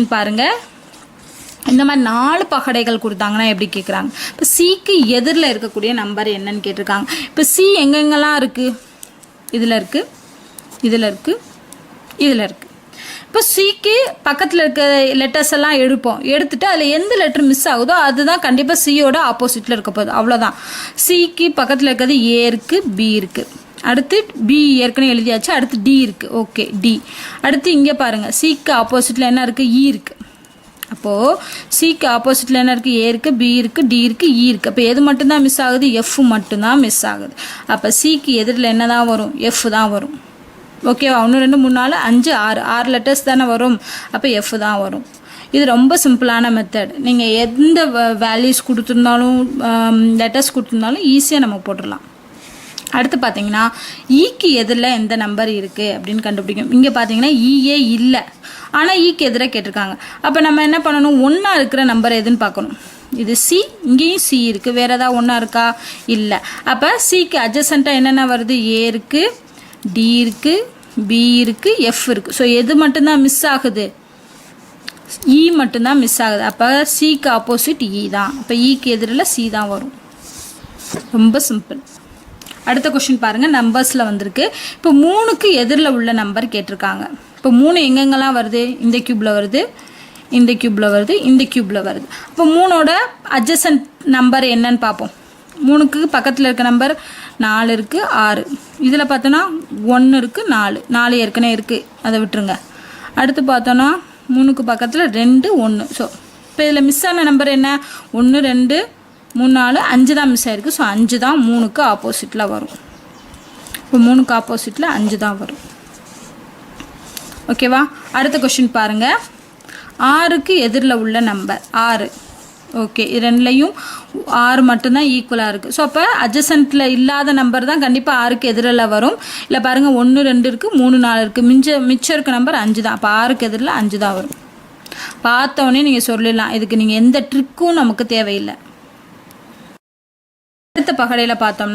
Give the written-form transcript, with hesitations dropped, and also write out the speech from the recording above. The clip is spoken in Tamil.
பாருங்க, இந்த மாதிரி 4 பகடைகள் கொடுத்தாங்கன்னா எப்படி கேட்குறாங்க. இப்போ சிக்கு எதிரில் இருக்கக்கூடிய நம்பர் என்னன்னு கேட்டிருக்காங்க. இப்போ சி எங்கெங்கெல்லாம் இருக்குது? இதில் இருக்குது, இதில் இருக்குது, இதில் இருக்குது. இப்போ சிக்கு பக்கத்தில் இருக்க லெட்டர்ஸ் எல்லாம் எடுத்துட்டு அதில் எந்த லெட்டர் மிஸ் ஆகுதோ அதுதான் கண்டிப்பாக சியோட ஆப்போசிட்டில் இருக்க போகுது. அவ்வளோதான். சிக்கு பக்கத்தில் இருக்கிறது ஏ இருக்குது, பி இருக்குது. அடுத்து பி ஏற்கனவே எழுதியாச்சு. அடுத்து டி இருக்குது. Okay, T. அடுத்து இங்கே பாருங்கள், சிக்கு ஆப்போசிட்டில் என்ன இருக்குது? இ இருக்குது. அப்போது சிக்கு ஆப்போசிட்டில் என்ன இருக்குது? ஏ இருக்குது, பி இருக்குது, டி இருக்குது, இ இருக்குது. அப்போ எது மட்டும்தான் மிஸ் ஆகுது? எஃப் மட்டும்தான் மிஸ் ஆகுது. அப்போ சிக்கு எதிரில் என்ன தான் வரும்? எஃப் தான் வரும். ஓகேவா? 1 2 3 4 5 6 லெட்டர்ஸ் தானே வரும். அப்போ எஃப் தான் வரும். இது ரொம்ப சிம்பிளான மெத்தட். நீங்கள் எந்த வேல்யூஸ் கொடுத்துருந்தாலும் லெட்டர்ஸ் கொடுத்துருந்தாலும் ஈஸியாக நம்ம போட்டுடலாம். அடுத்து பார்த்தீங்கன்னா ஈக்கு எதிரில் எந்த நம்பர் இருக்குது அப்படின்னு கண்டுபிடிக்கும். இங்கே பார்த்தீங்கன்னா ஈயே இல்லை, ஆனால் ஈக்கு எதிராக கேட்டிருக்காங்க. அப்போ நம்ம என்ன பண்ணணும்? ஒன்றா இருக்கிற நம்பர் எதுன்னு பார்க்கணும். இது சி, இங்கேயும் சி இருக்குது. வேறு ஏதாவது ஒன்றா இருக்கா? இல்லை. அப்போ சிக்கு அட்ஜசண்ட்டாக என்னென்ன வருது? ஏ இருக்குது, டி இருக்குது, பி இருக்குது, எஃப் இருக்குது. ஸோ எது மட்டும்தான் மிஸ் ஆகுது? இ மட்டும்தான் மிஸ் ஆகுது. அப்போ சிக்கு ஆப்போசிட் இ தான். அப்போ ஈக்கு எதிரில் சி தான் வரும். ரொம்ப சிம்பிள். அடுத்த கொஸ்டின் பாருங்கள், நம்பர்ஸில் வந்திருக்கு. இப்போ 3க்கு எதிரில் உள்ள நம்பர் கேட்டிருக்காங்க. இப்போ 3 எங்கெங்கெல்லாம் வருது? இந்த க்யூப்பில் வருது, இந்த க்யூப்பில் வருது, இந்த க்யூப்பில் வருது. இப்போ 3ஓட அட்ஜசன்ட் நம்பர் என்னன்னு பார்ப்போம். 3க்கு பக்கத்தில் இருக்க நம்பர் 4 இருக்குது, 6. இதில் பார்த்தோன்னா 1 இருக்குது, 4 ஏற்கனவே இருக்குது, அதை விட்டுருங்க. அடுத்து பார்த்தோன்னா 3க்கு பக்கத்தில் 2 1. ஸோ இப்போ இதில் மிஸ் ஆன நம்பர் என்ன? 1 2 3 4 5 தான் மிஸ் ஆகிருக்கு. ஸோ 5 தான் 3க்கு ஆப்போசிட்டில் வரும். இப்போ 3க்கு ஆப்போசிட்டில் 5 தான் வரும். ஓகேவா? அடுத்த கொஸ்டின் பாருங்கள், 6க்கு எதிரில் உள்ள நம்பர் 6. ஓகே, இது ரெண்டுலையும் 6 மட்டும்தான் ஈக்குவலாக இருக்குது. ஸோ அப்போ அட்ஜசன்ட்டில் இல்லாத நம்பர் தான் கண்டிப்பாக 6க்கு எதிரில் வரும். இல்லை பாருங்கள், 1 2 இருக்குது, 3 4 இருக்குது, மிச்சம் இருக்க நம்பர் 5 தான். அப்போ 6க்கு எதிரில் 5 தான் வரும். பார்த்தோன்னே நீங்கள் சொல்லிடலாம். இதுக்கு நீங்கள் எந்த ட்ரிக்கும் நமக்கு தேவையில்லை. அடுத்த பகடையில் பார்த்தோம்னா